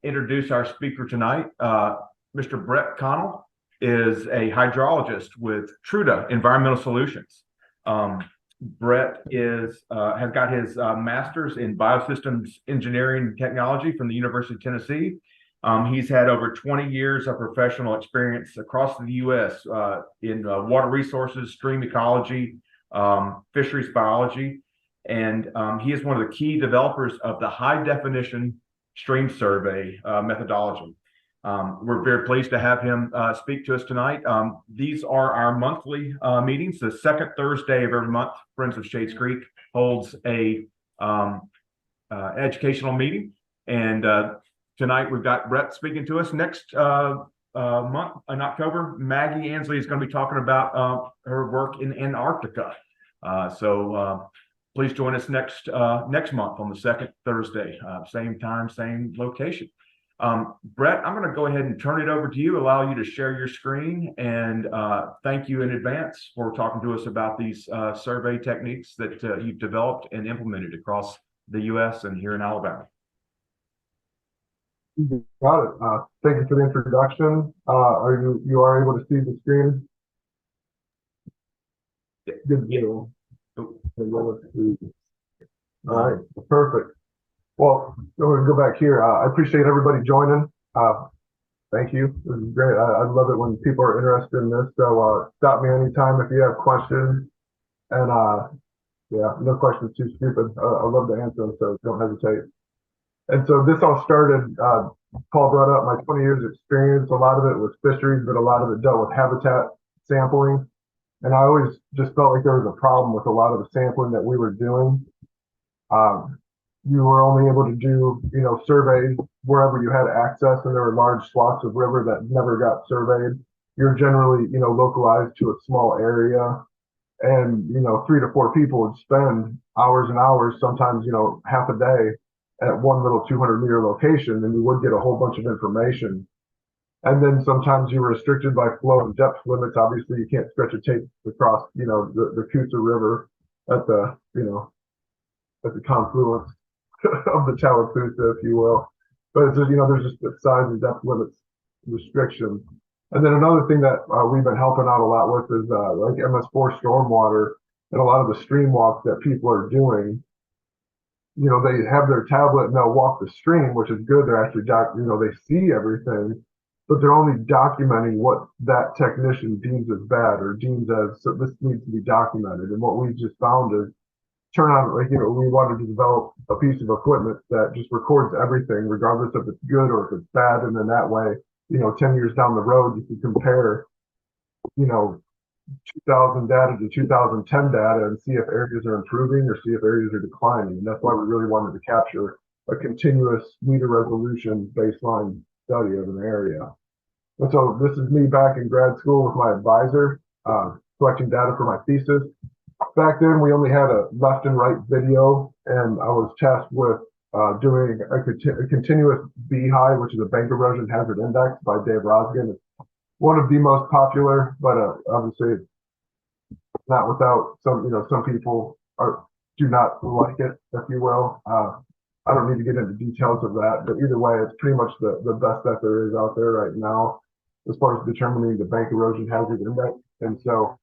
Introduce our speaker tonight. Mr. Brett Connell is a hydrologist with Trutta Environmental Solutions. Brett has got his master's in Biosystems Engineering Technology from the University of Tennessee. He's had over 20 years of professional experience across the U.S. In water resources, stream ecology, fisheries biology, and he is one of the key developers of the high definition stream survey methodology. We're very pleased to have him speak to us tonight. These are our monthly meetings. The second Thursday of every month, Friends of Shades Creek holds a educational meeting. And tonight we've got Brett speaking to us. Next month in October, Maggie Ansley is going to be talking about her work in Antarctica. Please join us next month on the second Thursday, same time, same location. Brett, I'm going to go ahead and turn it over to you, allow you to share your screen, and thank you in advance for talking to us about these survey techniques that you've developed and implemented across the U.S. and here in Alabama. Got it. Thank you for the introduction. You are able to see the screen? Good deal. All right, perfect. Well, I'm going to go back here. I appreciate everybody joining. Thank you. This is great. I love it when people are interested in this. So stop me anytime if you have questions. And yeah, no questions too stupid. I love to answer them, so don't hesitate. And so this all started, Paul brought up my 20 years experience. A lot of it was fisheries, but a lot of it dealt with habitat sampling. And I always just felt like there was a problem with a lot of the sampling that we were doing. You were only able to do, surveys wherever you had access, and there were large swaths of river that never got surveyed. You're generally, localized to a small area, and 3 to 4 people would spend hours and hours, sometimes half a day, at one little 200-meter location, and you would get a whole bunch of information. And then sometimes you were restricted by flow and depth limits. Obviously, you can't stretch a tape across, the Coosa River at the, at the confluence of the Tallapoosa, if you will. But it's just, there's just the size and depth limits restrictions. And then another thing that we've been helping out a lot with is like MS4 stormwater and a lot of the stream walks that people are doing. They have their tablet and they'll walk the stream, which is good. They're actually, they see everything, but they're only documenting what that technician deems as bad or deems as, so this needs to be documented. And what we just found is we wanted to develop a piece of equipment that just records everything, regardless if it's good or if it's bad. And then that way, 10 years down the road, you can compare, 2000 data to 2010 data and see if areas are improving or see if areas are declining. And that's why we really wanted to capture a continuous meter resolution baseline study of an area. And so this is me back in grad school with my advisor, collecting data for my thesis. Back then, we only had a left and right video, and I was tasked with doing a continuous BHI, which is a bank erosion hazard index by Dave Rosgan. It's one of the most popular, but obviously not without some people do not like it, if you will. I don't need to get into details of that, but either way, it's pretty much the best that there is out there right now as far as determining the bank erosion hazard index. And so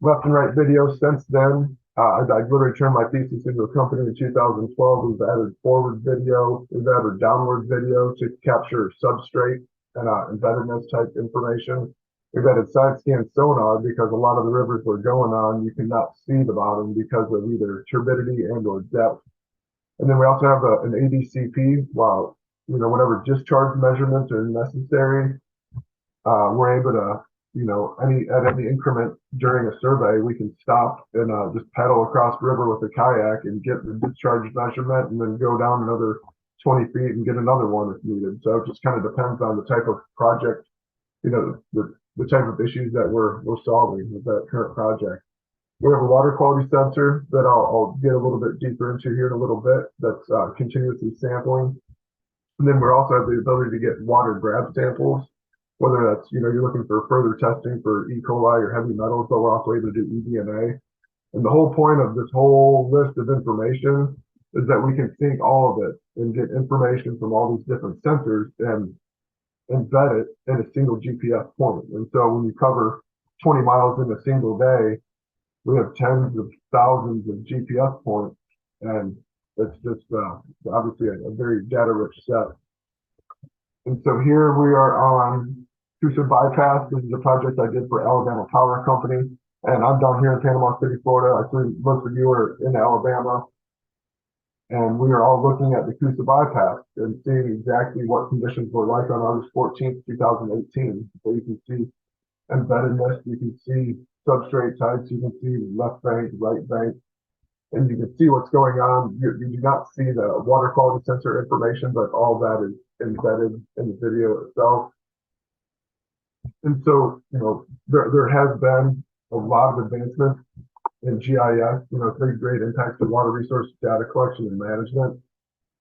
left and right video since then. I literally turned my thesis into a company in 2012. We've added forward video, we've added downward video to capture substrate and embeddedness type information. We've added side scan sonar because a lot of the rivers we're going on, you cannot see the bottom because of either turbidity and or depth. And then we also have an ADCP. While whatever discharge measurements are necessary, we're able to, at any increment during a survey, we can stop and just paddle across the river with a kayak and get the discharge measurement, and then go down another 20 feet and get another one if needed. So it just kind of depends on the type of project, the type of issues that we're solving with that current project. We have a water quality sensor that I'll get a little bit deeper into here in a little bit. That's continuously sampling. And then we also have the ability to get water grab samples, whether that's, you're looking for further testing for E. coli or heavy metals, but we're also able to do eDNA. And the whole point of this whole list of information is that we can sync all of it and get information from all these different sensors and embed it in a single GPS point. And so when you cover 20 miles in a single day, we have tens of thousands of GPS points, and it's just obviously a very data-rich set. And so here we are on Coosa Bypass. This is a project I did for Alabama Power Company, and I'm down here in Panama City, Florida. I think most of you are in Alabama, and we are all looking at the Coosa Bypass and seeing exactly what conditions were like on August 14th, 2018. So you can see embeddedness, you can see substrate types, you can see left bank, right bank, and you can see what's going on. You do not see the water quality sensor information, but all that is embedded in the video itself. And so, there has been a lot of advancements in GIS, it's made great impacts to water resource data collection and management,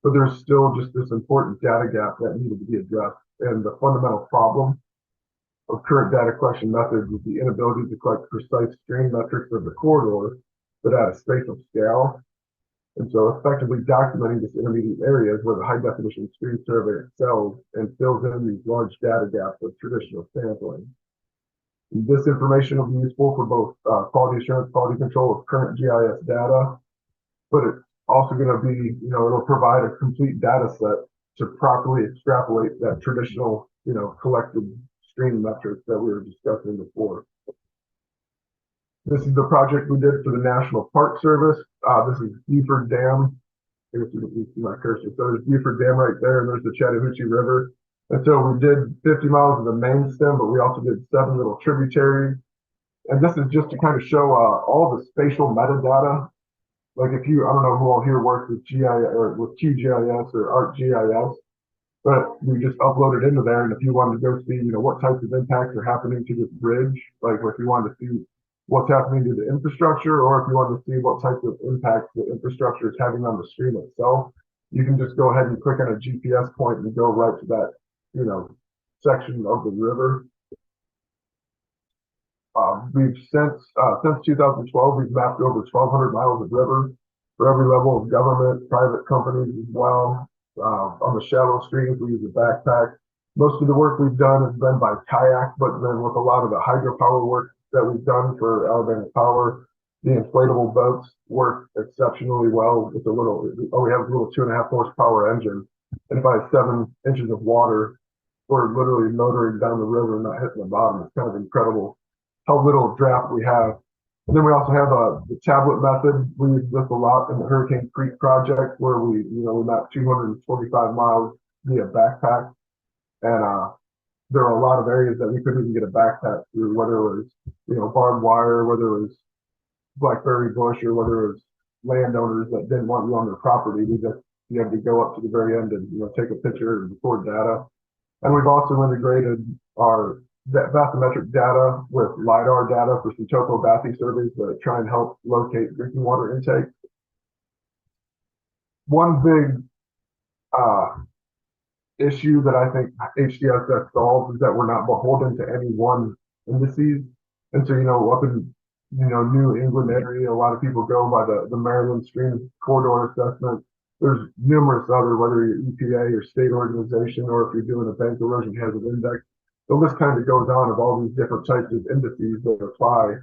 but there's still just this important data gap that needed to be addressed. And the fundamental problem of current data collection methods is the inability to collect precise stream metrics of the corridor, but at a spatial scale. And so effectively documenting this intermediate areas where the high definition stream survey excels and fills in these large data gaps of traditional sampling. And this information will be useful for both quality assurance, quality control of current GIS data, but it's also going to be, it'll provide a complete data set to properly extrapolate that traditional, collected stream metrics that we were discussing before. This is the project we did for the National Park Service. This is Buford Dam. I guess you can see my cursor. So there's Buford Dam right there, and there's the Chattahoochee River. And so we did 50 miles of the main stem, but we also did 7 little tributaries. And this is just to kind of show all the spatial metadata. Like if you, I don't know who all here works with GIS or with QGIS or ArcGIS, but we just uploaded into there. And if you wanted to go see, what types of impacts are happening to this bridge, like if you wanted to see what's happening to the infrastructure, or if you want to see what types of impacts the infrastructure is having on the stream itself, you can just go ahead and click on a GPS point and go right to that, section of the river. We've since 2012, we've mapped over 1,200 miles of river for every level of government, private companies as well. On the shallow streams, we use a backpack. Most of the work we've done has been by kayak, but then with a lot of the hydropower work that we've done for Alabama Power, the inflatable boats work exceptionally well with we have a little 2.5 horsepower engine. And if I have 7 inches of water, we're literally motoring down the river and not hitting the bottom. It's kind of incredible how little draft we have. And then we also have the tablet method. We use this a lot in the Hurricane Creek project, where we mapped 245 miles via backpack. And there are a lot of areas that we couldn't even get a backpack through, whether it was, barbed wire, whether it was blackberry bush, or whether it was landowners that didn't want you on their property. You had to go up to the very end and, take a picture and record data. And we've also integrated our bathymetric data with LiDAR data for some topobathy surveys that try and help locate drinking water intake. One big issue that I think HDSS solves is that we're not beholden to any one indices. And so, up in, New England area, a lot of people go by the Maryland Stream Corridor Assessment. There's numerous other, whether you're EPA or state organization, or if you're doing a bank erosion hazard index, the list kind of goes on of all these different types of indices that apply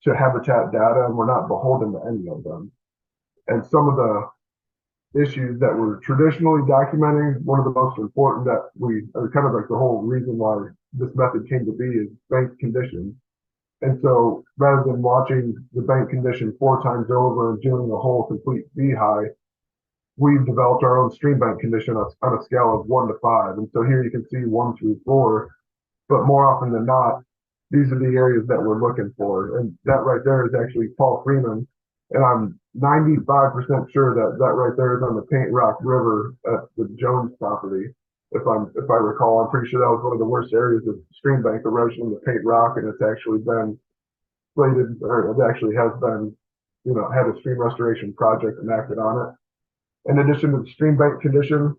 to habitat data, and we're not beholden to any of them. And some of the issues that we're traditionally documenting, one of the most important that are kind of like the whole reason why this method came to be, is bank conditions. And so rather than watching the bank condition 4 times over and doing a whole complete V-high, we've developed our own stream bank condition on a scale of 1 to 5. And so here you can see 1 through 4, but more often than not, these are the areas that we're looking for. And that right there is actually Paul Freeman. And I'm 95% sure that right there is on the Paint Rock River at the Jones property. If I recall, I'm pretty sure that was one of the worst areas of stream bank erosion in the Paint Rock, and it's actually been slated, or it actually has been, had a stream restoration project enacted on it. In addition to the stream bank condition,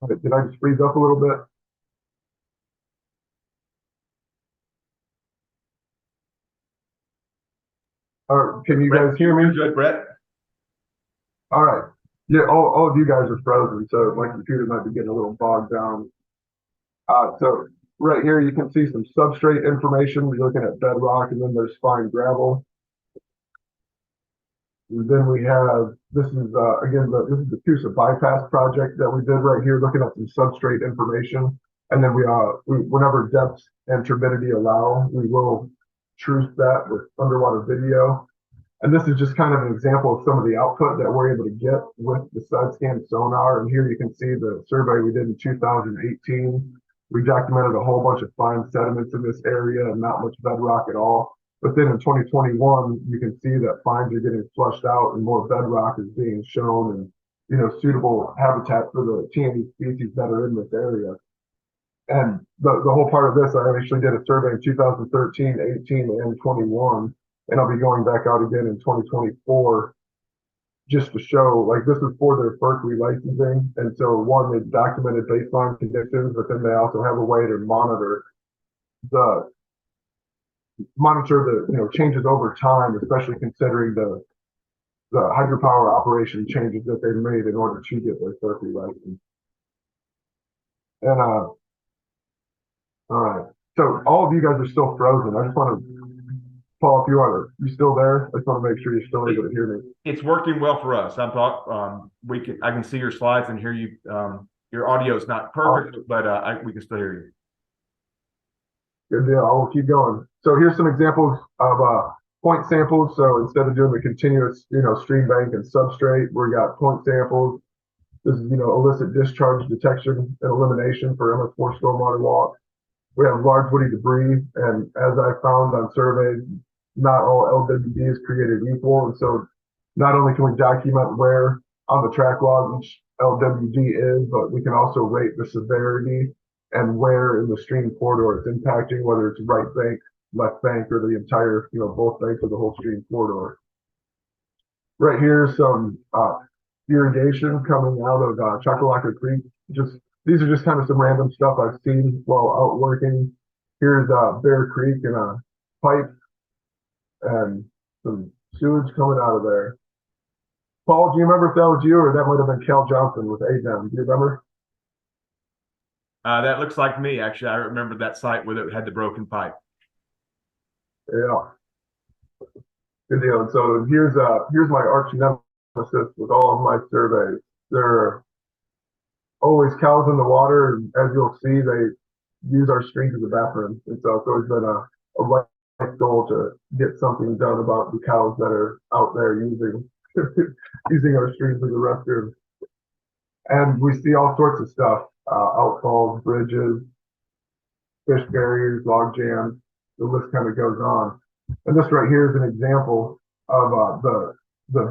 did I just freeze up a little bit? Can you Brett, guys hear you're me? good, Brett. All right. Yeah, all of you guys are frozen, so my computer might be getting a little bogged down. So right here, you can see some substrate information. We're looking at bedrock, and then there's fine gravel. And then we have, this is, again, this is the Coosa bypass project that we did right here, looking at some substrate information. And then whenever depth and turbidity allow, we will truce that with underwater video. And this is just kind of an example of some of the output that we're able to get with the side scan sonar. And here you can see the survey we did in 2018. We documented a whole bunch of fine sediments in this area and not much bedrock at all. But then in 2021, you can see that fines are getting flushed out and more bedrock is being shown and, suitable habitat for the TNE species that are in this area. And the whole part of this, I actually did a survey in 2013, 18, and 21. And I'll be going back out again in 2024 just to show, like, this is for their FERC relicensing. And so one, they documented baseline conditions, but then they also have a way to the changes over time, especially considering the hydropower operation changes that they've made in order to get their FERC license. And all right, so all of you guys are still frozen. I just want to, Paul, if you still there? I just want to make sure you're still able to hear me. It's working well for us. I can see your slides and hear you. Your audio is not perfect, but we can still hear you. Good deal. I will keep going. So here's some examples of point samples. So instead of doing the continuous, stream bank and substrate, we got point samples. This is, illicit discharge detection and elimination for MS4 stormwater walk. We have large woody debris, and as I found on surveys, not all LWD is created equal. And so not only can we document where on the track log each LWD is, but we can also rate the severity and where in the stream corridor it's impacting, whether it's right bank, left bank, or the entire, both banks of the whole stream corridor. Right here, some irrigation coming out of Chocolaca Creek. These are just kind of some random stuff I've seen while out working. Here's Bear Creek and a pipe and some sewage coming out of there. Paul, do you remember if that was you or that might have been Cal Johnson with ADEM? Do you remember? That looks like me, actually. I remember that site where it had the broken pipe. Yeah. Good deal. And so here's my arch nemesis with all of my surveys. There are always cows in the water, and as you'll see, they use our streams as a bathroom. And so it's always been a life goal to get something done about the cows that are out there using using our streams as a restroom. And we see all sorts of stuff, outfalls, bridges, fish barriers, log jams, the list kind of goes on. And this right here is an example of the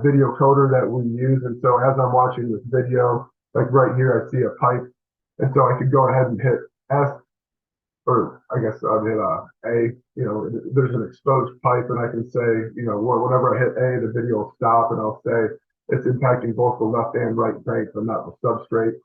video coder that we use. And so as I'm watching this video, like right here, I see a pipe. And so I could go ahead and hit S, or I guess I'd hit A, there's an exposed pipe, and I can say, whenever I hit A, the video will stop, and I'll say it's impacting both the left and right bank, but not the substrate.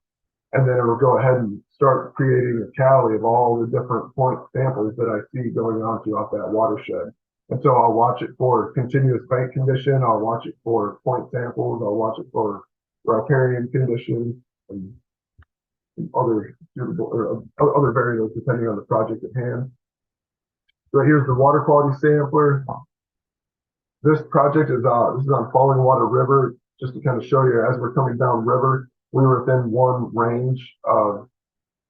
And then it will go ahead and start creating a tally of all the different point samples that I see going on throughout that watershed. And so I'll watch it for continuous bank condition, I'll watch it for point samples, I'll watch it for riparian conditions, and other suitable or other variables depending on the project at hand. So here's the water quality sampler. This project is this is on Falling Water River. Just to kind of show you, as we're coming down river, we were within one range of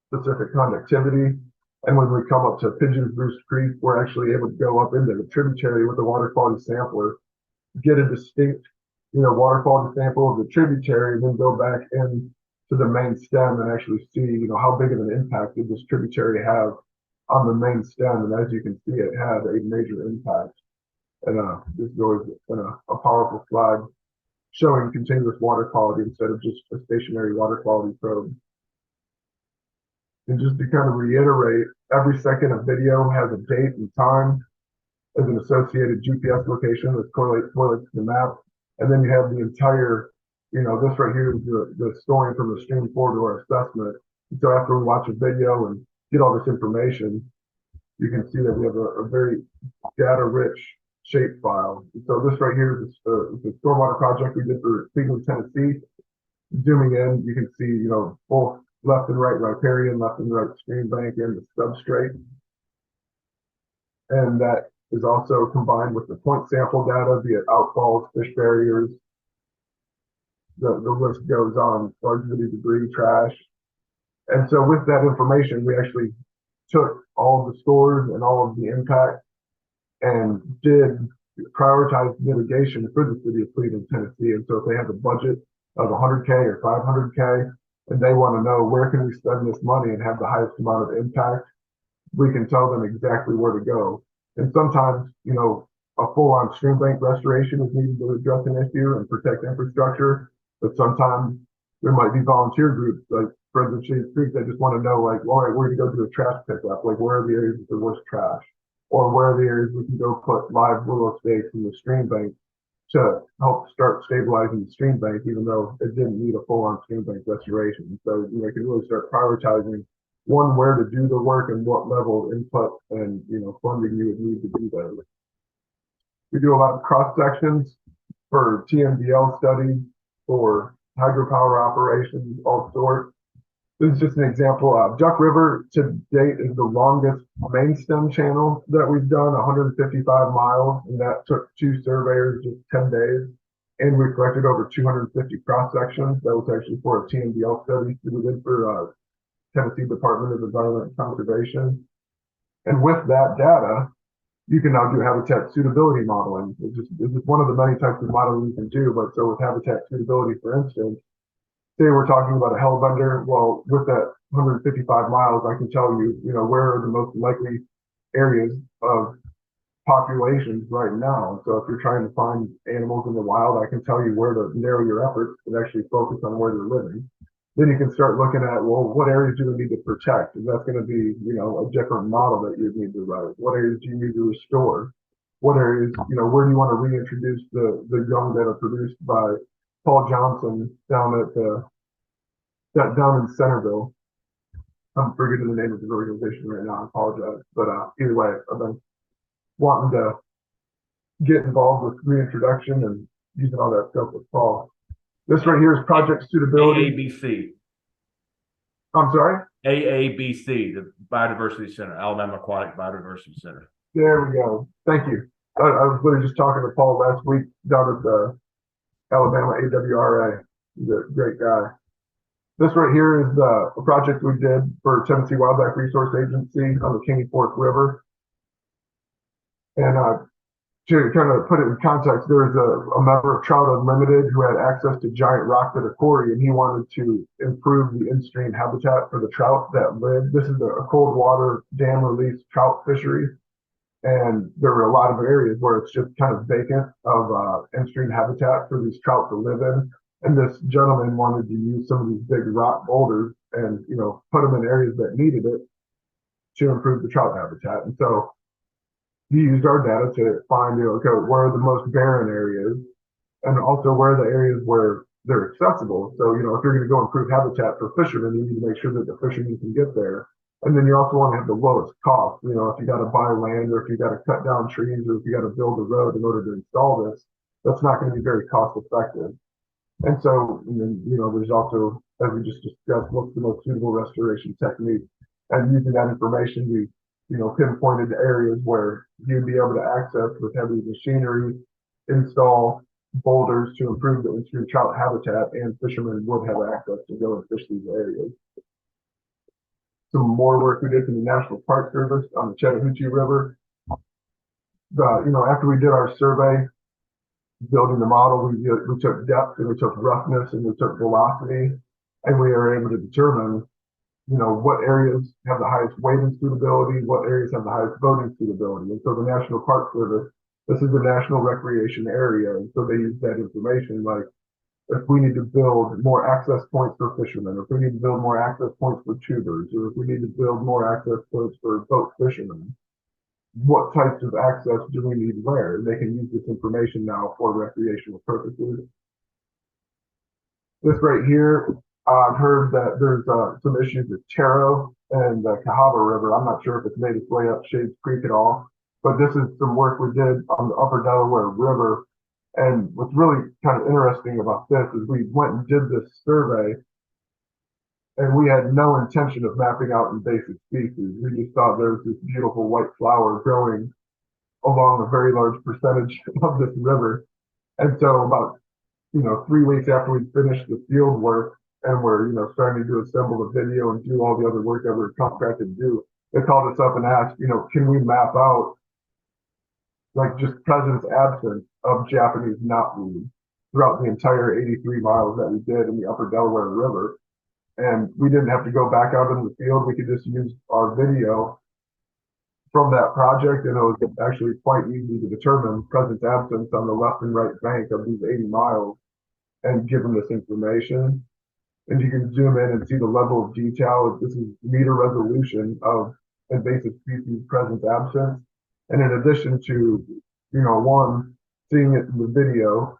specific conductivity. And when we come up to Pigeon's Roost Creek, we're actually able to go up into the tributary with the water quality sampler, get a distinct, water quality sample of the tributary, and then go back in to the main stem and actually see, how big of an impact did this tributary have on the main stem. And as you can see, it had a major impact. And this is always a powerful slide showing continuous water quality instead of just a stationary water quality probe. And just to kind of reiterate, every second of video has a date and time as an associated GPS location that correlates to the map. And then you have the entire, this right here is the story from the stream corridor assessment. And so after we watch a video and get all this information, you can see that we have a very data-rich shapefile. So this right here is the stormwater project we did for Cleveland, Tennessee. Zooming in, you can see, both left and right riparian, left and right stream bank, and the substrate. And that is also combined with the point sample data via outfalls, fish barriers. The list goes on, large debris, trash. And so with that information, we actually took all of the scores and all of the impact and did prioritize mitigation for the city of Cleveland, Tennessee. And so if they have a budget of 100K or 500K, and they want to know where can we spend this money and have the highest amount of impact, we can tell them exactly where to go. And sometimes, a full-on stream bank restoration is needed to address an issue and protect infrastructure. But sometimes there might be volunteer groups, like for instance, Shades Creek, that just want to know, like, all right, where to go do a trash pickup? Like, where are the areas with the worst trash? Or where are the areas we can go put live willow stakes in the stream bank to help start stabilizing the stream bank, even though it didn't need a full-on stream bank restoration. So, you can really start prioritizing one, where to do the work and what level of input and, funding you would need to do that. We do a lot of cross sections for TMDL studies, for hydropower operations, all sorts. This is just an example. Duck River to date is the longest main stem channel that we've done, 155 miles, and that took 2 surveyors just 10 days. And we collected over 250 cross sections. That was actually for a TMDL study that we did for Tennessee Department of Environment and Conservation. And with that data, you can now do habitat suitability modeling. It's just one of the many types of modeling you can do. But so with habitat suitability, for instance, say we're talking about a hellbender. Well, with that 155 miles, I can tell you, where are the most likely areas of populations right now. So if you're trying to find animals in the wild, I can tell you where to narrow your efforts and actually focus on where they're living. Then you can start looking at, well, what areas do we need to protect? And that's going to be, a different model that you need to write. What areas do you need to restore? What areas, where do you want to reintroduce the young that are produced by Paul Johnson down in Centerville? I'm forgetting the name of the organization right now. I apologize. But either way, I've been wanting to get involved with reintroduction and using all that stuff with Paul. This right here is project suitability. AABC. I'm sorry? AABC, the Biodiversity Center, Alabama Aquatic Biodiversity Center. There we go. Thank you. I was literally just talking to Paul last week down at the Alabama AWRA. He's a great guy. This right here is a project we did for Tennessee Wildlife Resource Agency on the King Fork River. And to kind of put it in context, there's a member of Trout Unlimited who had access to giant rock at a quarry, and he wanted to improve the instream habitat for the trout that live. This is a cold water dam release trout fishery. And there were a lot of areas where it's just kind of vacant of instream habitat for these trout to live in. And this gentleman wanted to use some of these big rock boulders and, put them in areas that needed it to improve the trout habitat. And so he used our data to find, okay, where are the most barren areas and also where are the areas where they're accessible. So, if you're going to go improve habitat for fishermen, you need to make sure that the fishermen can get there. And then you also want to have the lowest cost. If you got to buy land or if you got to cut down trees or if you got to build a road in order to install this, that's not going to be very cost effective. And so, there's also, as we just discussed, what's the most suitable restoration technique. And using that information, we pinpointed areas where you'd be able to access with heavy machinery, install boulders to improve the instream trout habitat, and fishermen would have access to go and fish these areas. Some more work we did for the National Park Service on the Chattahoochee River. After we did our survey, building the model, we took depth and we took roughness and we took velocity, and we were able to determine what areas have the highest wading suitability, what areas have the highest boating suitability. And so the National Park Service, this is a national recreation area. And so they use that information, like if we need to build more access points for fishermen, or if we need to build more access points for tubers, or if we need to build more access points for boat fishermen, what types of access do we need where? And they can use this information now for recreational purposes. This right here, I've heard that there's some issues with taro and the Cahaba River. I'm not sure if it's made its way up Shades Creek at all, but this is some work we did on the upper Delaware River. And what's really kind of interesting about this is we went and did this survey, and we had no intention of mapping out invasive species. We just thought there was this beautiful white flower growing along a very large percentage of this river. And so about, 3 weeks after we finished the field work and we're, starting to assemble the video and do all the other work that we're contracted to do, they called us up and asked, can we map out like just presence absence of Japanese knotweed throughout the entire 83 miles that we did in the upper Delaware River. And we didn't have to go back out into the field. We could just use our video from that project, and it was actually quite easy to determine presence absence on the left and right bank of these 80 miles and give them this information. And you can zoom in and see the level of detail. This is meter resolution of invasive species presence absence. And in addition to, one, seeing it in the video,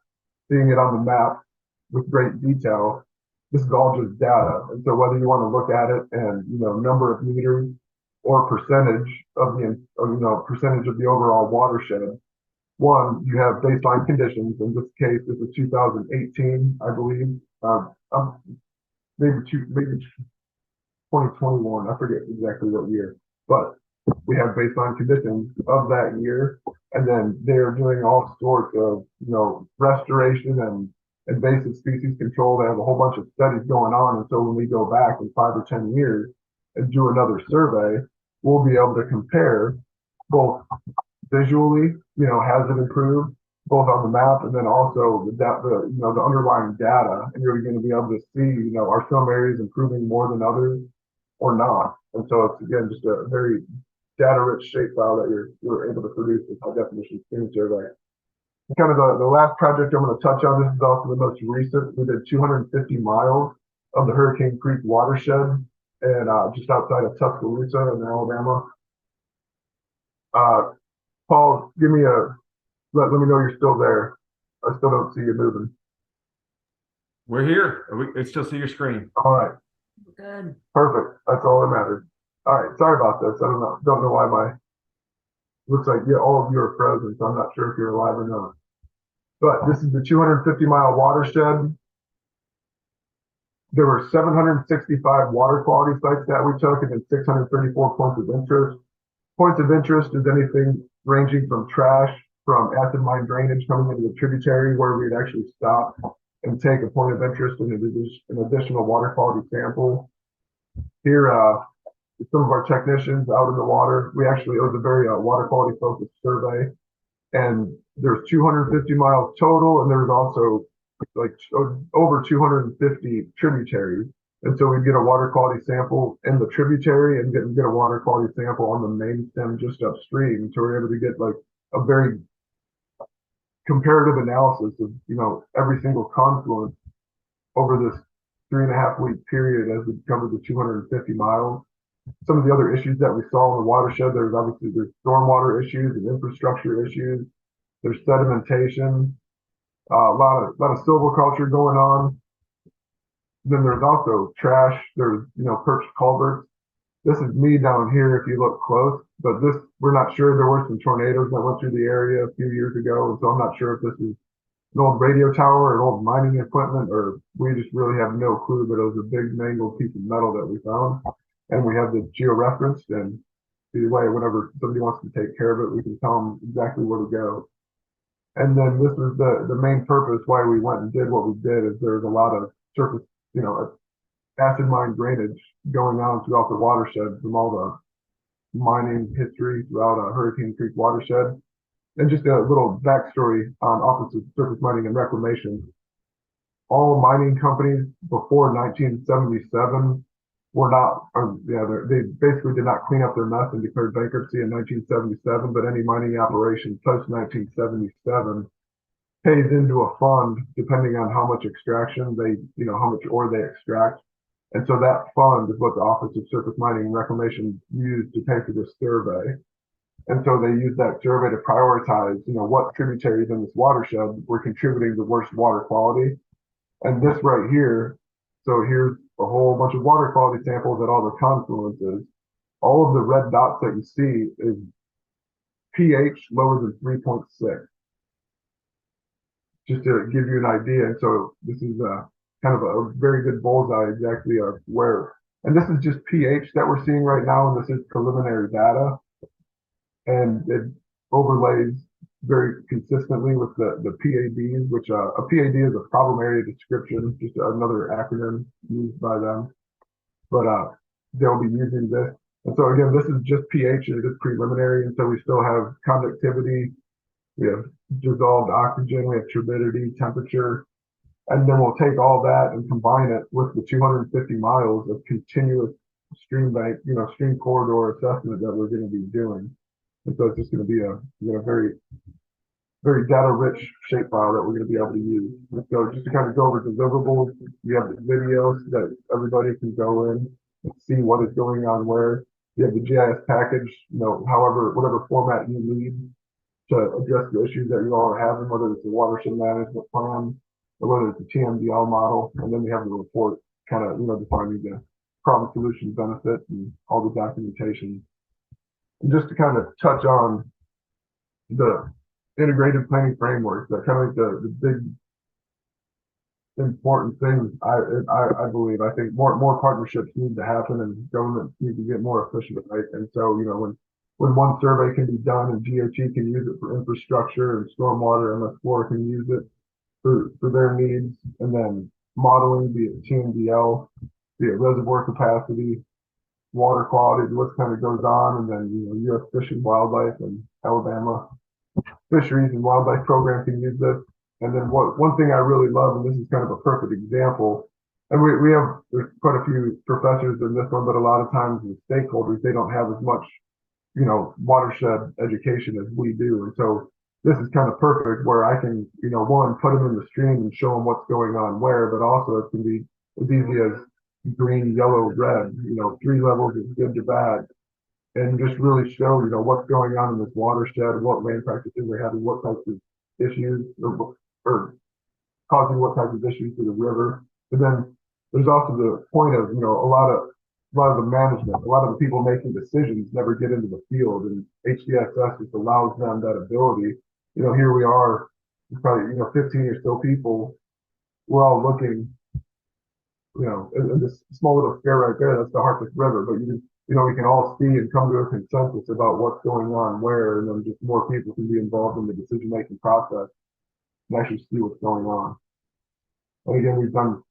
seeing it on the map with great detail, this is all just data. And so whether you want to look at it and, number of meters or percentage of percentage of the overall watershed, one, you have baseline conditions. In this case, this is 2018, I believe. Maybe 2021. I forget exactly what year, but we have baseline conditions of that year, and then they're doing all sorts of, restoration and invasive species control. They have a whole bunch of studies going on, and so when we go back in 5 or 10 years and do another survey, we'll be able to compare both visually, has it improved both on the map and then also the underlying data, and you're going to be able to see, are some areas improving more than others or not. And so it's again just a very data-rich shapefile that you're able to produce with high definition stream survey. And kind of the last project I'm going to touch on, this is also the most recent. We did 250 miles of the Hurricane Creek watershed and just outside of Tuscaloosa in Alabama. Paul, let me know you're still there. I still don't see you moving. We're here. I still see your screen. All right. Good. Perfect. That's all that matters. All right. Sorry about this. I don't know why looks like all of you are frozen, so I'm not sure if you're alive or not. But this is the 250-mile watershed. There were 765 water quality sites that we took, and then 634 points of interest. Points of interest is anything ranging from trash, from acid mine drainage coming into the tributary, where we'd actually stop and take a point of interest in an additional water quality sample. Here, some of our technicians out in the water, it was a very water quality focused survey, and there's 250 miles total, and there's also like over 250 tributaries. And so we get a water quality sample in the tributary and get a water quality sample on the main stem just upstream. So we're able to get like a very comparative analysis of, every single confluence over this 3.5 week period as we covered the 250 miles. Some of the other issues that we saw in the watershed, there's stormwater issues and infrastructure issues. There's sedimentation, a lot of silviculture going on. Then there's also trash. There's, perched culverts. This is me down here if you look close, but we're not sure. There were some tornadoes that went through the area a few years ago, and so I'm not sure if this is an old radio tower or an old mining equipment, or we just really have no clue, but it was a big mangled piece of metal that we found. And we have the geo-referenced, and either way, whenever somebody wants to take care of it, we can tell them exactly where to go. And then this is the main purpose why we went and did what we did, is there's a lot of surface, acid mine drainage going on throughout the watershed from all the mining history throughout Hurricane Creek watershed. And just a little backstory on Office of Surface Mining and Reclamation. All mining companies before 1977 were not, they basically did not clean up their mess and declared bankruptcy in 1977, but any mining operation post 1977 pays into a fund depending on how much extraction how much ore they extract. And so that fund is what the Office of Surface Mining and Reclamation used to pay for this survey. And so they used that survey to prioritize, what tributaries in this watershed were contributing to worst water quality. And this right here, so here's a whole bunch of water quality samples at all the confluences. All of the red dots that you see is pH lower than 3.6. Just to give you an idea. And so this is kind of a very good bullseye exactly of where, and this is just pH that we're seeing right now, and this is preliminary data, and it overlays very consistently with the PADs, which a PAD is a problem area description, just another acronym used by them. But they'll be using this. And so again, this is just pH and it is preliminary, and so we still have conductivity, we have dissolved oxygen, we have turbidity, temperature, and then we'll take all that and combine it with the 250 miles of continuous stream bank, stream corridor assessment that we're going to be doing. And so it's just going to be a very, very data-rich shapefile that we're going to be able to use. And so just to kind of go over deliverables, you have the videos that everybody can go in and see what is going on where. You have the GIS package, whatever format you need to address the issues that you all are having, whether it's a watershed management plan or whether it's a TMDL model. And then we have the report kind of, defining the problem solution benefit and all the documentation. And just to kind of touch on the integrated planning framework, that kind of like the big important things, I believe. I think more partnerships need to happen and governments need to get more efficient, right? And so, when one survey can be done and DOT can use it for infrastructure and stormwater, MS4 can use it for their needs, and then modeling, be it TMDL, be it reservoir capacity, water quality, the list kind of goes on, and then U.S. Fish and Wildlife and Alabama Fisheries and Wildlife Program can use this. And then one thing I really love, and this is kind of a perfect example, and there's quite a few professors in this one, but a lot of times the stakeholders, they don't have as much, watershed education as we do. And so this is kind of perfect where I can, one, put them in the stream and show them what's going on where, but also it can be as easy as green, yellow, red, 3 levels is good to bad. And just really show, what's going on in this watershed, what land practices we're having, what types of issues or causing what types of issues to the river. But then there's also the point of, a lot of the management, a lot of the people making decisions never get into the field, and HDSS just allows them that ability. Here we are, probably, 15 or so people, we're all looking, in this small little sphere right there, that's the Harpeth River, but we can all see and come to a consensus about what's going on where, and then just more people can be involved in the decision-making process and actually see what's going on. And again, we've done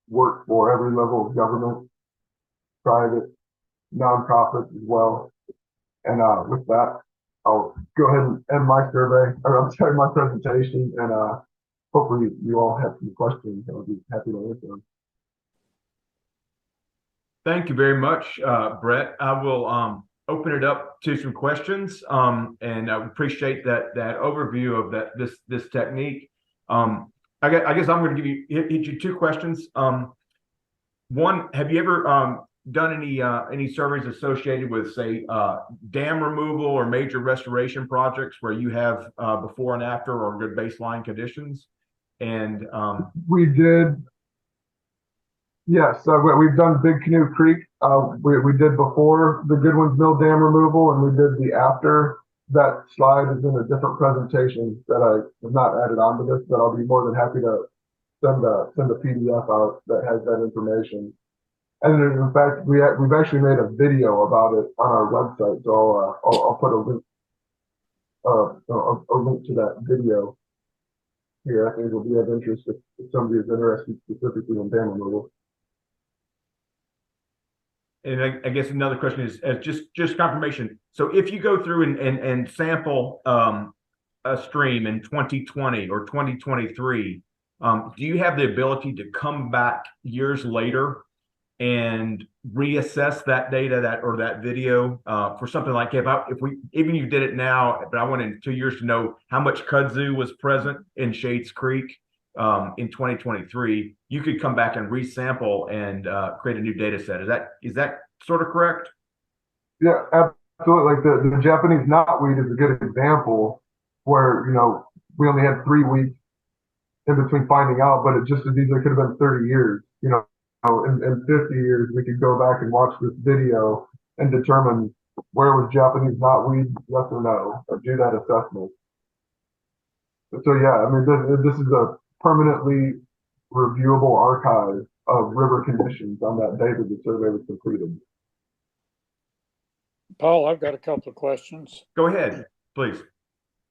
work for every level of government, private, nonprofits as well. And with that, I'll go ahead and end my my presentation, and hopefully you all have some questions. I'll be happy to answer them. Thank you very much, Brett. I will open it up to some questions, and I appreciate that overview of this technique. I guess I'm going to hit you 2 questions. One, have you ever done any surveys associated with, say, dam removal or major restoration projects where you have before and after or good baseline conditions? And we did. Yes, we've done Big Canoe Creek. We did before the Goodwins Mill dam removal, and we did the after. That slide is in a different presentation that I have not added onto this, but I'll be more than happy to send a PDF out that has that information. And in fact, we've actually made a video about it on our website, so I'll put a link to that video here. I think it'll be of interest if somebody is interested specifically in dam removal. And I guess another question is just confirmation. So if you go through and sample a stream in 2020 or 2023, do you have the ability to come back years later and reassess that data or that video for something like if we even you did it now, but I wanted in 2 years to know how much kudzu was present in Shades Creek in 2023, you could come back and resample and create a new data set. Is that sort of correct? Yeah, absolutely. Like the Japanese knotweed is a good example where, we only had 3 weeks in between finding out, but it just as easily could have been 30 years. In 50 years, we could go back and watch this video and determine, where was Japanese knotweed, yes or no, or do that assessment. So yeah, I mean, this is a permanently reviewable archive of river conditions on that day that the survey was completed. Paul, I've got a couple of questions. Go ahead, please.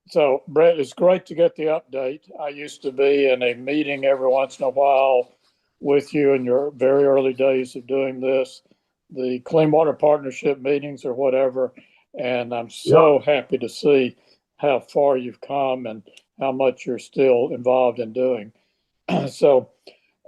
So, Brett, it's great to get the update. I used to be in a meeting every once in a while with you in your very early days of doing this, the Clean Water Partnership meetings or whatever. And I'm so happy to see how far you've come and how much you're still involved in doing. So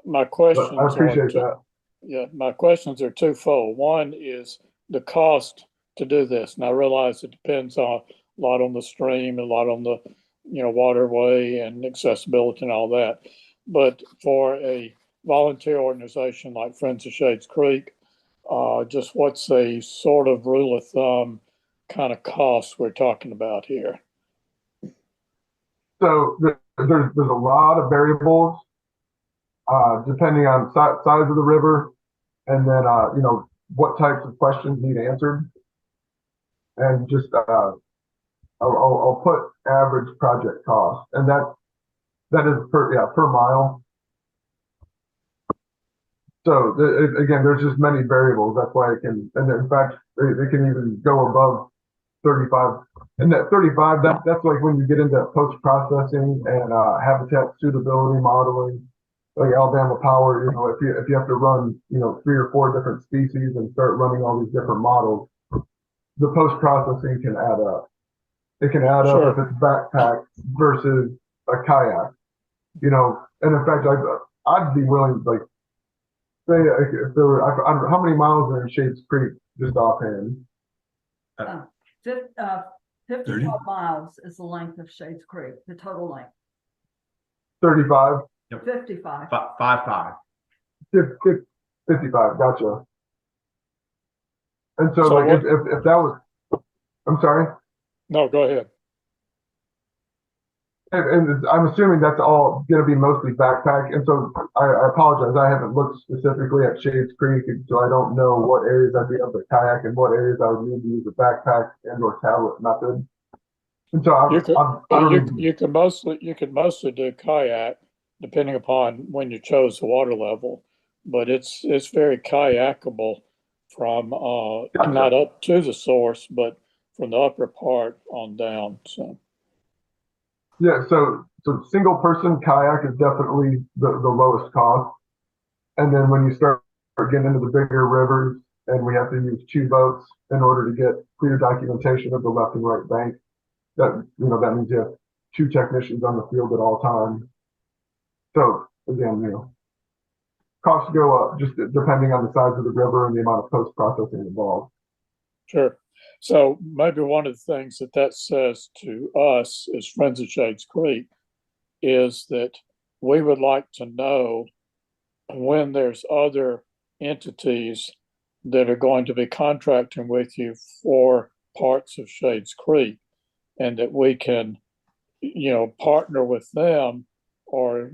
my questions I appreciate that. Yeah, my questions are twofold. One is the cost to do this. And I realize it depends a lot on the stream, a lot on the, waterway and accessibility and all that. But for a volunteer organization like Friends of Shades Creek, just what's a sort of rule of thumb kind of cost we're talking about here? So there's a lot of variables depending on size of the river, and then what types of questions need answered, and just I'll put average project cost, and that is per mile. So again, there's just many variables. That's why it can, and in fact, it can even go above 35. And that 35, that's like when you get into post-processing and habitat suitability modeling, like Alabama Power. If you have to run 3 or 4 different species and start running all these different models, the post-processing can add up. It can add Sure. up if it's backpack versus a kayak. And in fact, I'd be willing to say if there were, I don't know, how many miles are in Shades Creek just offhand? 55 miles is the length of Shades Creek, the total length. 35? 55. 5. 55, gotcha. And so, So if that was, I'm sorry? No, go ahead. And I'm assuming that's all going to be mostly backpack. And so I apologize. I haven't looked specifically at Shades Creek, and so I don't know what areas I'd be able to kayak and what areas I would need to use a backpack and or tablet method. And so you could mostly do kayak, depending upon when you chose the water level, but it's very kayakable from Gotcha. not up to the source, but from the upper part on down. So. Yeah, so single person kayak is definitely the lowest cost. And then when you start getting into the bigger rivers and we have to use 2 boats in order to get clear documentation of the left and right bank, that means you have 2 technicians on the field at all times. So again, costs go up just depending on the size of the river and the amount of post-processing involved. Sure. So maybe one of the things that says to us as Friends of Shades Creek is that we would like to know when there's other entities that are going to be contracting with you for parts of Shades Creek, and that we can, partner with them or,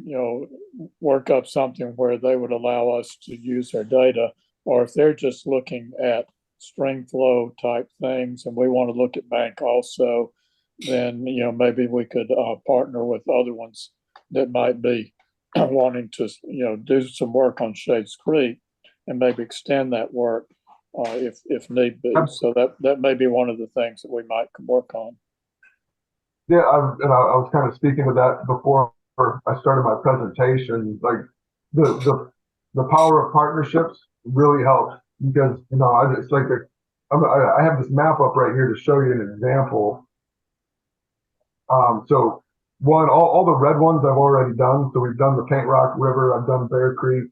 work up something where they would allow us to use their data, or if they're just looking at stream flow type things and we want to look at bank also, then maybe we could partner with other ones that might be wanting to do some work on Shades Creek and maybe extend that work if need be. So that may be one of the things that we might work on. Yeah, I was kind of speaking to that before I started my presentation. Like the power of partnerships really helps. Because it's like I have this map up right here to show you an example. So all the red ones I've already done. So we've done the Paint Rock River, I've done Bear Creek,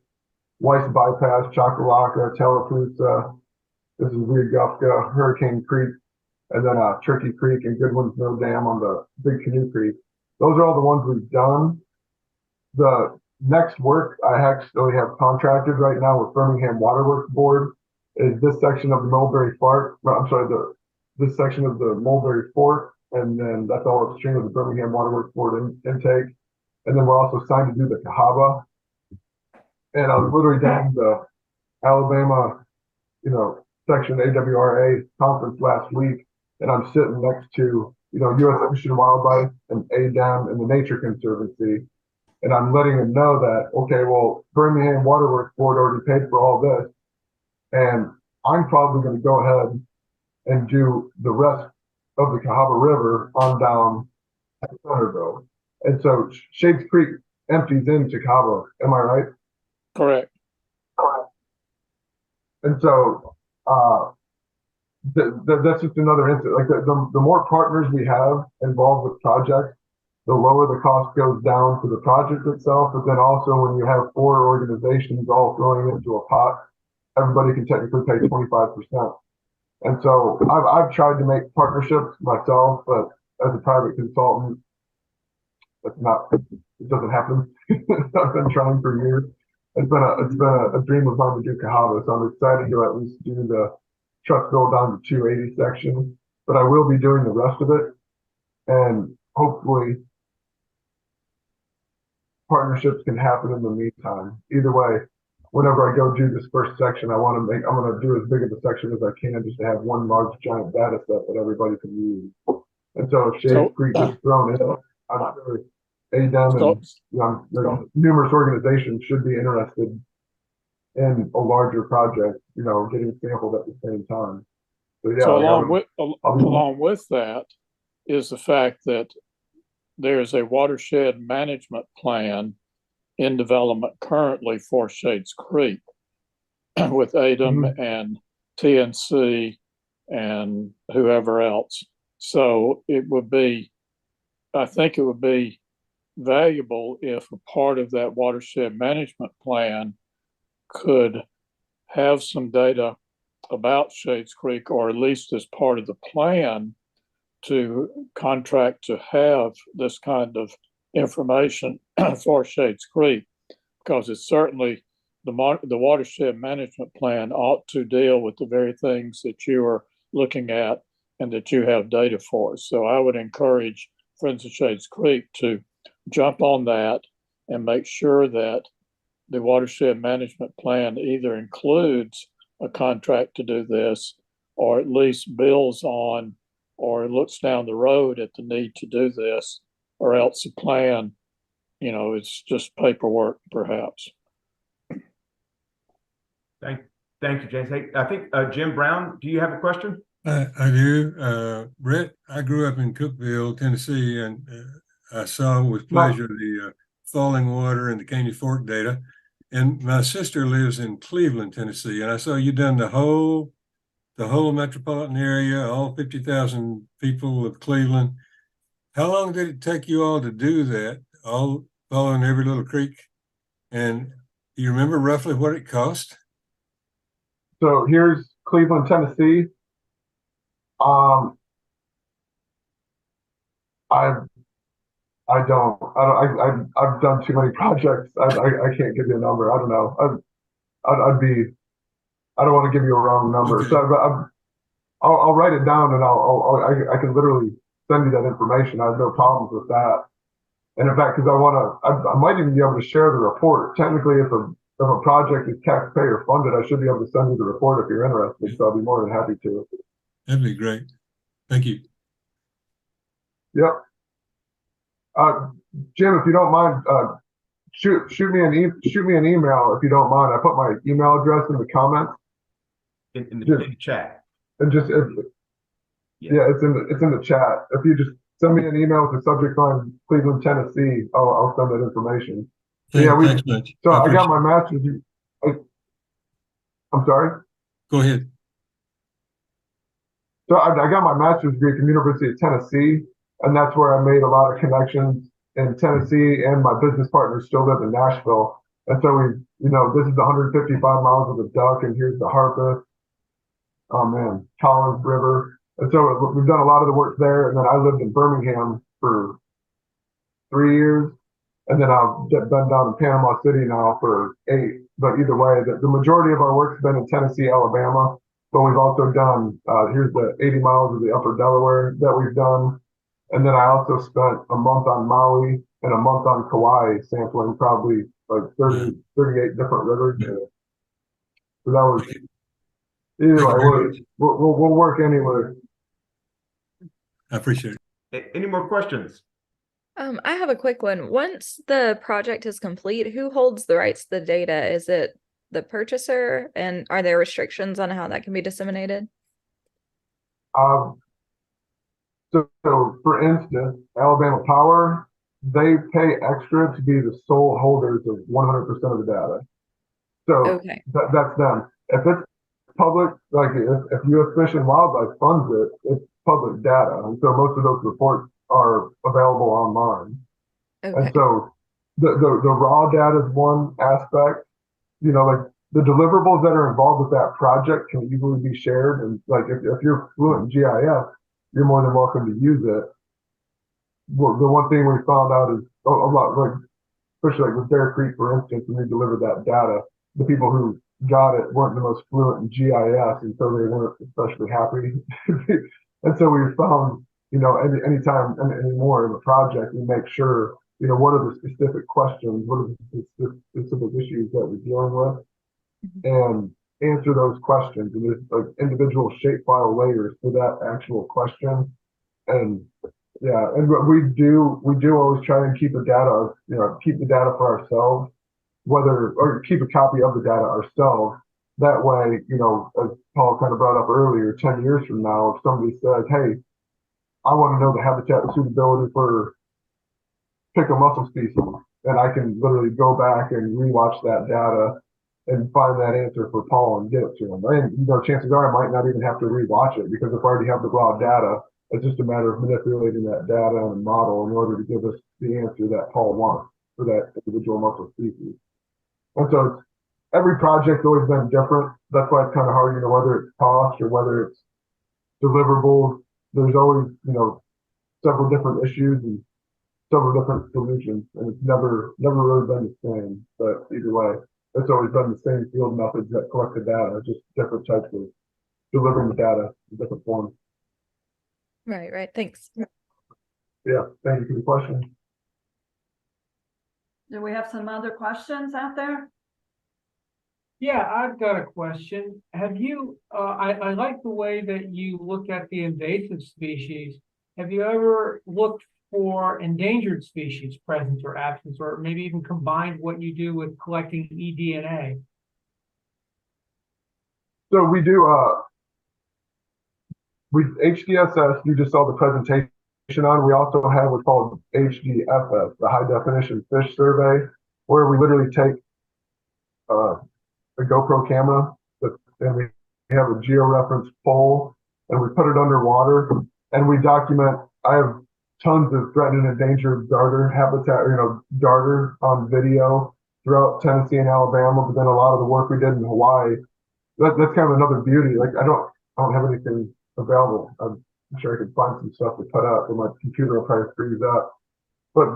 Weiss Bypass, Chocolaca, Tallapoosa. This is Weogufka, Hurricane Creek, and then Turkey Creek and Goodwin's Mill Dam on the Big Canoe Creek. Those are all the ones we've done. The next work I actually have contracted right now with Birmingham Waterworks Board is this section of the Mulberry Fork. I'm sorry, this section of the Mulberry Fork, and then that's all upstream of the Birmingham Waterworks Board intake. And then we're also signed to do the Cahaba. And I was literally down the Alabama, section AWRA conference last week, and I'm sitting next to, U.S. Fish and Wildlife and ADAM and the Nature Conservancy. And I'm letting them know that, okay, well, Birmingham Waterworks Board already paid for all this. And I'm probably going to go ahead and do the rest of the Cahaba River on down to Centerville. And so Shades Creek empties into Cahaba. Am I right? Correct. And so that's just another instance. Like the more partners we have involved with projects, the lower the cost goes down to the project itself. But then also when you have 4 organizations all throwing into a pot, everybody can technically pay 25%. And so I've tried to make partnerships myself, but as a private consultant, it doesn't happen. I've been trying for years. It's been a dream of mine to do Cahaba, so I'm excited to at least do the Trucksville down to 280 section, but I will be doing the rest of it, and hopefully partnerships can happen in the meantime. Either way, whenever I go do this first section, I'm going to do as big of a section as I can just to have one large giant data set that everybody can use. And so if Shades Creek is thrown in, I'm sure ADEM and numerous organizations should be interested in a larger project, getting sampled at the same time. So, yeah, so along with that is the fact that there's a watershed management plan in development currently for Shades Creek with ADEM and TNC and whoever else. So I think it would be valuable if a part of that watershed management plan could have some data about Shades Creek, or at least as part of the plan to contract to have this kind of information for Shades Creek, because it's certainly the watershed management plan ought to deal with the very things that you are looking at and that you have data for. So I would encourage Friends of Shades Creek to jump on that and make sure that the watershed management plan either includes a contract to do this, or at least builds on or looks down the road at the need to do this, or else the plan, it's just paperwork perhaps. Thank you, James. Hey, I think Jim Brown, do you have a question? I do. Brett, I grew up in Cookeville, Tennessee, and I saw with pleasure the falling water and the Caney Fork data. And my sister lives in Cleveland, Tennessee, and I saw you done the whole metropolitan area, all 50,000 people of Cleveland. How long did it take you all to do that, all following every little creek? And do you remember roughly what it cost? So here's Cleveland, Tennessee. I've done too many projects. I can't give you a number. I don't know. I don't want to give you a wrong number. Okay. So I'll write it down, and I can literally send you that information. I have no problems with that. And in fact, because I might even be able to share the report. Technically, if a project is taxpayer funded, I should be able to send you the report if you're interested. So I'll be more than happy to. That'd be great. Thank you. Yep. Jim, if you don't mind, shoot me an email if you don't mind. I put my email address in the comments. In the chat. And just it's in the chat. If you just send me an email with the subject line Cleveland, Tennessee, I'll send that information. Thanks much. So I got my master's. I'm sorry. Go ahead. So I got my master's degree from the University of Tennessee, and that's where I made a lot of connections in Tennessee, and my business partners still live in Nashville. And so this is 155 miles of the Duck, and here's the Harpeth, Collins River. And so we've done a lot of the work there. And then I lived in Birmingham for 3 years. And then I've been down in Panama City now for 8. But either way, the majority of our work's been in Tennessee, Alabama. But we've also done, here's the 80 miles of the upper Delaware that we've done. And then I also spent a month on Maui and a month on Kauai sampling probably like 38 different rivers. So that was, Either Thank way, you very much. we'll work anywhere. I appreciate it. Any more questions? I have a quick one. Once the project is complete, who holds the rights to the data? Is it the purchaser? And are there restrictions on how that can be disseminated? So for instance, Alabama Power, they pay extra to be the sole holders of 100% of the data. So Okay. that's them. If it's public, like if U.S. Fish and Wildlife funds it, it's public data. And so most of those reports are available online. Okay. And so the raw data is one aspect, like the deliverables that are involved with that project can easily be shared. And like if you're fluent in GIS, you're more than welcome to use it. Well, the one thing we found out is a lot, like especially like with Bear Creek, for instance, when we delivered that data, the people who got it weren't the most fluent in GIS, and so they weren't especially happy. And so we found, anytime anymore in the project, we make sure, what are the specific questions, what are the specific issues that we're dealing with, and answer those questions. And there's like individual shapefile layers for that actual question. And yeah, and we do always try and keep the data, keep the data for ourselves, or keep a copy of the data ourselves. That way, as Paul kind of brought up earlier, 10 years from now, if somebody says, hey, I want to know the habitat suitability for pick a mussel species, and I can literally go back and rewatch that data and find that answer for Paul and get it to him. And chances are I might not even have to rewatch it, because if I already have the raw data, it's just a matter of manipulating that data and model in order to give us the answer that Paul wants for that individual mussel species. And so every project's always been different. That's why it's kind of hard, whether it's cost or whether it's deliverables. There's always, several different issues and several different solutions, and it's never really been the same. But either way, it's always been the same field methods that collect the data, just different types of delivering the data in different forms. Right. Thanks. Yeah, thank you for the question. Do we have some other questions out there? Yeah, I've got a question. Have you, I like the way that you look at the invasive species. Have you ever looked for endangered species presence or absence, or maybe even combined what you do with collecting eDNA? So we do, with HDSS, you just saw the presentation on. We also have what's called HDSS, the High Definition Fish Survey, where we literally take a GoPro camera, and we have a georeference pole, and we put it underwater, and we document. I have tons of threatened and endangered darter habitat, darter on video throughout Tennessee and Alabama. But then a lot of the work we did in Hawaii, that's kind of another beauty. Like I don't have anything available. I'm sure I could find some stuff to put up, but my computer will probably freeze up. But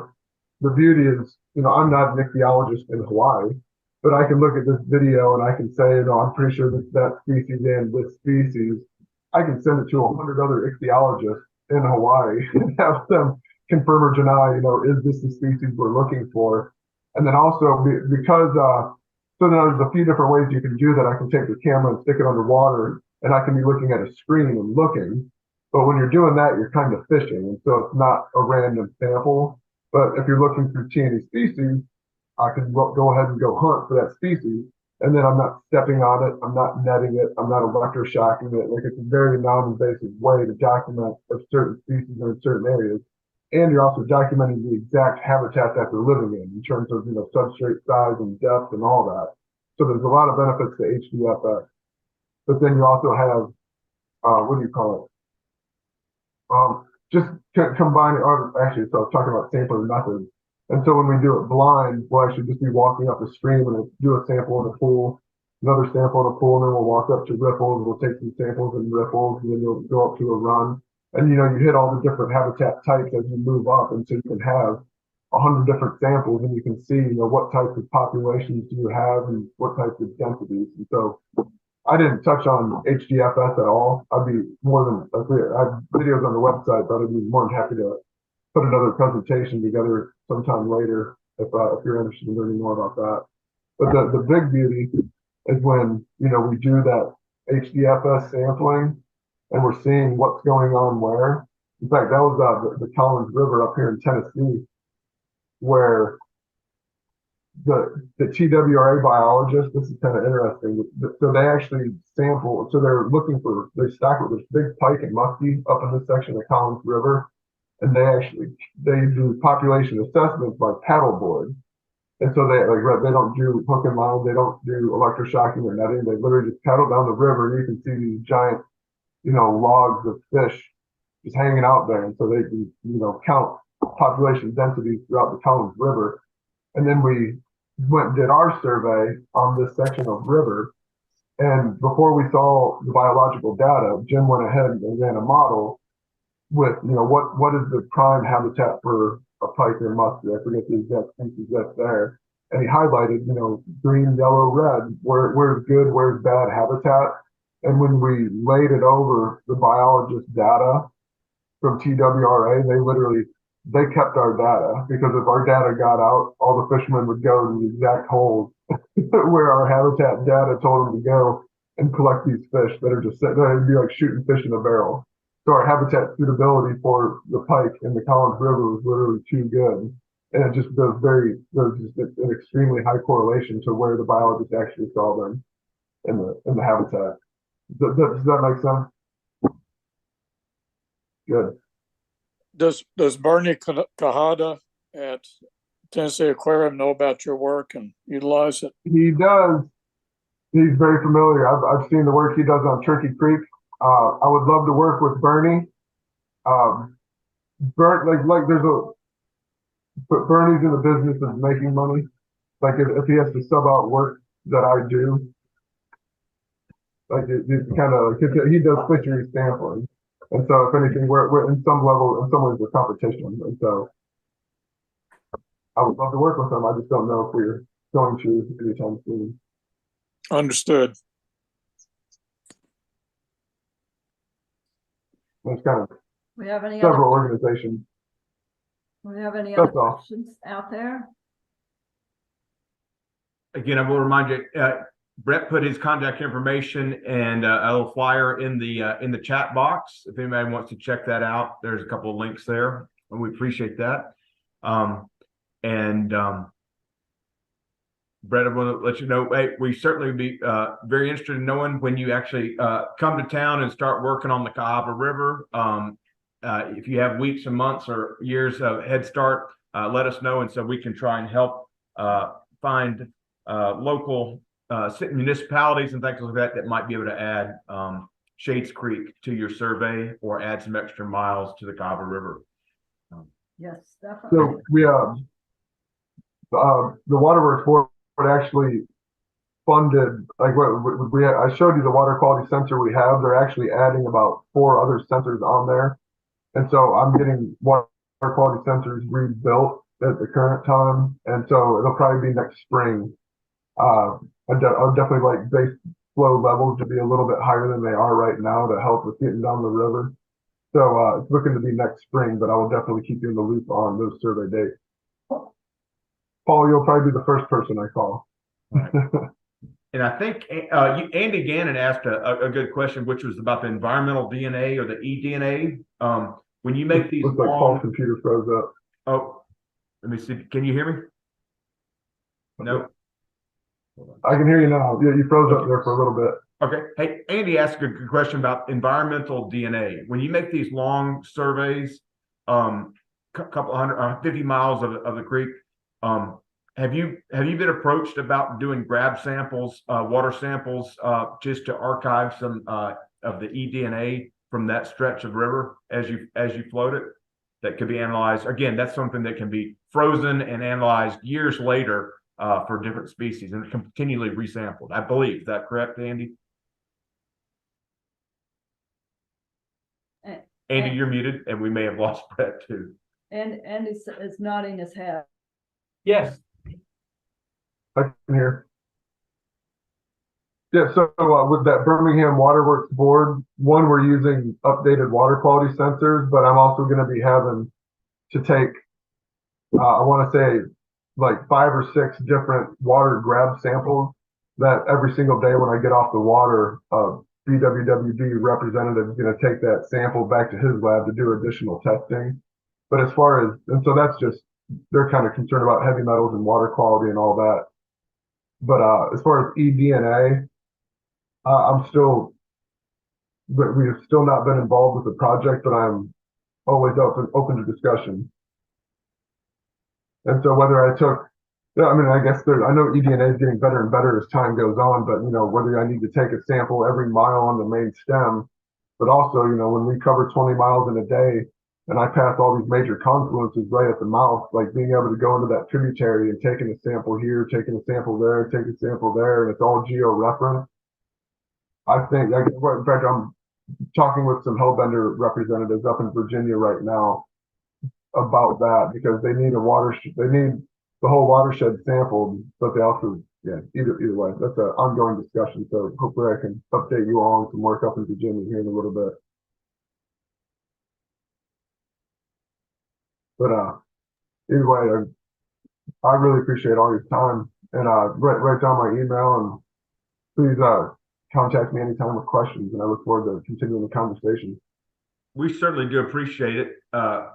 the beauty is, I'm not an ichthyologist in Hawaii, but I can look at this video and I can say, I'm pretty sure that species and this species. I can send it to 100 other ichthyologists in Hawaii and have them confirm or deny, is this the species we're looking for? And then also because, so there's a few different ways you can do that. I can take the camera and stick it underwater, and I can be looking at a screen and looking. But when you're doing that, you're kind of fishing. And so it's not a random sample. But if you're looking through T&E species, I can go ahead and go hunt for that species. And then I'm not stepping on it. I'm not netting it. I'm not electroshocking it. Like it's a very non-invasive way to document a certain species in certain areas. And you're also documenting the exact habitat that they're living in terms of, substrate size and depth and all that. So there's a lot of benefits to HDFS. But then you also have, what do you call it? Just combining, actually, so I was talking about sampling methods. And so when we do it blind, we'll actually just be walking up the stream and we'll do a sample in a pool, another sample in a pool, and then we'll walk up to ripples. We'll take some samples in ripples, and then you'll go up to a run. And, you hit all the different habitat types as you move up. And so you can have 100 different samples, and you can see, what types of populations do you have and what types of densities. And so I didn't touch on HDFS at all. I'd be more than, I have videos on the website, but I'd be more than happy to put another presentation together sometime later if you're interested in learning more about that. But the big beauty is when, we do that HDFS sampling, and we're seeing what's going on where. In fact, that was the Collins River up here in Tennessee, where the TWRA biologist, this is kind of interesting. So they actually sample, so they're looking for, they stack with this big pike and muskie up in this section of Collins River. And they do population assessments by paddleboard. And so they don't do hook and line, they don't do electroshocking or netting. They literally just paddle down the river, and you can see these giant, logs of fish just hanging out there. And so they can, count population density throughout the Collins River. And then we went and did our survey on this section of river. And before we saw the biological data, Jim went ahead and ran a model with, what is the prime habitat for a pike or muskie? I forget the exact species that's there. And he highlighted, green, yellow, red, where's good, where's bad habitat. And when we laid it over the biologist data from TWRA, they kept our data, because if our data got out, all the fishermen would go to the exact holes where our habitat data told them to go and collect these fish that are just sitting there. It'd be like shooting fish in a barrel. So our habitat suitability for the pike in the Collins River was literally too good. And it just there's just an extremely high correlation to where the biologists actually saw them in the habitat. Does that make sense? Good. Does Bernie Cahada at Tennessee Aquarium know about your work and utilize it? He does. He's very familiar. I've seen the work he does on Turkey Creek. I would love to work with Bernie. But Bernie's in the business of making money. Like if he has to sub out work that I do, like it's kind of, he does fisheries sampling. And so if anything, we're in some ways we're competition. And so I would love to work with him. I just don't know if we're going to anytime soon. Understood. There's kind of We have any several organizations. We have any That's other all. questions out there? Again, I will remind you, Brett put his contact information and a little flyer in the chat box. If anybody wants to check that out, there's a couple of links there, and we appreciate that. Brett, I want to let you know, hey, we certainly would be very interested in knowing when you actually come to town and start working on the Cahaba River. If you have weeks and months or years of head start, let us know, and so we can try and help find local municipalities and things like that might be able to add Shades Creek to your survey or add some extra miles to the Cahaba River. Yes, definitely. So we the Waterworks Board actually funded, like I showed you the water quality sensor we have. They're actually adding about 4 other sensors on there. And so I'm getting water quality sensors rebuilt at the current time. And so it'll probably be next spring. I would definitely like base flow levels to be a little bit higher than they are right now to help with getting down the river. So it's looking to be next spring, but I will definitely keep you in the loop on those survey dates. Paul, you'll probably be the first person I call. Right. And I think Andy Gannon asked a good question, which was about the environmental DNA or the eDNA. When you make these looks like Paul's computer froze up. Oh, let me see. Can you hear me? No. I can hear you now. Yeah, you froze up there for a little bit. Okay. Hey, Andy asked a good question about environmental DNA. When you make these long surveys, couple 50 miles of the creek, have you been approached about doing grab samples, water samples, just to archive some of the eDNA from that stretch of river as you float it? That could be analyzed. Again, that's something that can be frozen and analyzed years later for different species and continually resampled. I believe. Is that correct, Andy? Andy, you're muted, and we may have lost Brett too. And is nodding his head. Yes. I can hear. Yeah, so with that Birmingham Waterworks Board, one, we're using updated water quality sensors, but I'm also going to be having to take, I want to say, like 5 or 6 different water grab samples that every single day when I get off the water, BWWB representative is going to take that sample back to his lab to do additional testing. But as far as, and so that's just, they're kind of concerned about heavy metals and water quality and all that. But as far as eDNA, I'm still, but we have still not been involved with the project, but I'm always open to discussion. And so whether I took, yeah, I mean, I guess I know eDNA is getting better and better as time goes on, but whether I need to take a sample every mile on the main stem, but also, when we cover 20 miles in a day and I pass all these major confluences right at the mouth, like being able to go into that tributary and taking a sample here, taking a sample there, taking a sample there, and it's all geo-referenced. I think, in fact, I'm talking with some hellbender representatives up in Virginia right now about that, because they need they need the whole watershed sampled, but they also, either way, that's an ongoing discussion. So hopefully I can update you all on some work up in Virginia here in a little bit. But either way, I really appreciate all your time, and write down my email, and please contact me anytime with questions, and I look forward to continuing the conversation. We certainly do appreciate it,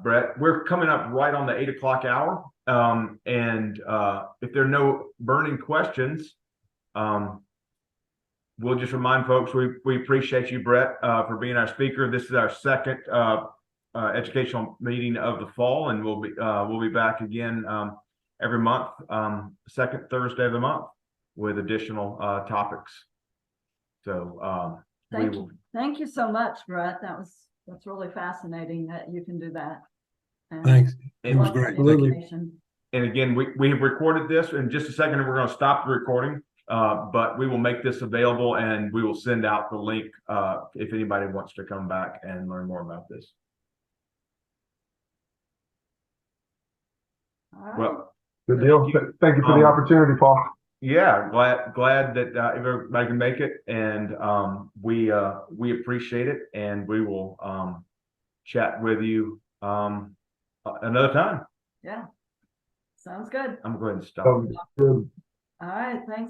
Brett. We're coming up right on the 8 o'clock hour. And if there are no burning questions, we'll just remind folks we appreciate you, Brett, for being our speaker. This is our second educational meeting of the fall, and we'll be back again every month, second Thursday of the month, with additional topics. So thank you so much, Brett. That's really fascinating that you can do that. And Thanks. It was great. Thank you. And again, we have recorded this. In just a second, we're going to stop the recording, but we will make this available, and we will send out the link if anybody wants to come back and learn more about this. All right. Well, good deal. Thank you for the opportunity, Paul. Yeah, glad that everybody can make it, and we appreciate it, and we will chat with you another time. Yeah, sounds good. I'm going to stop. Good. All right, thanks.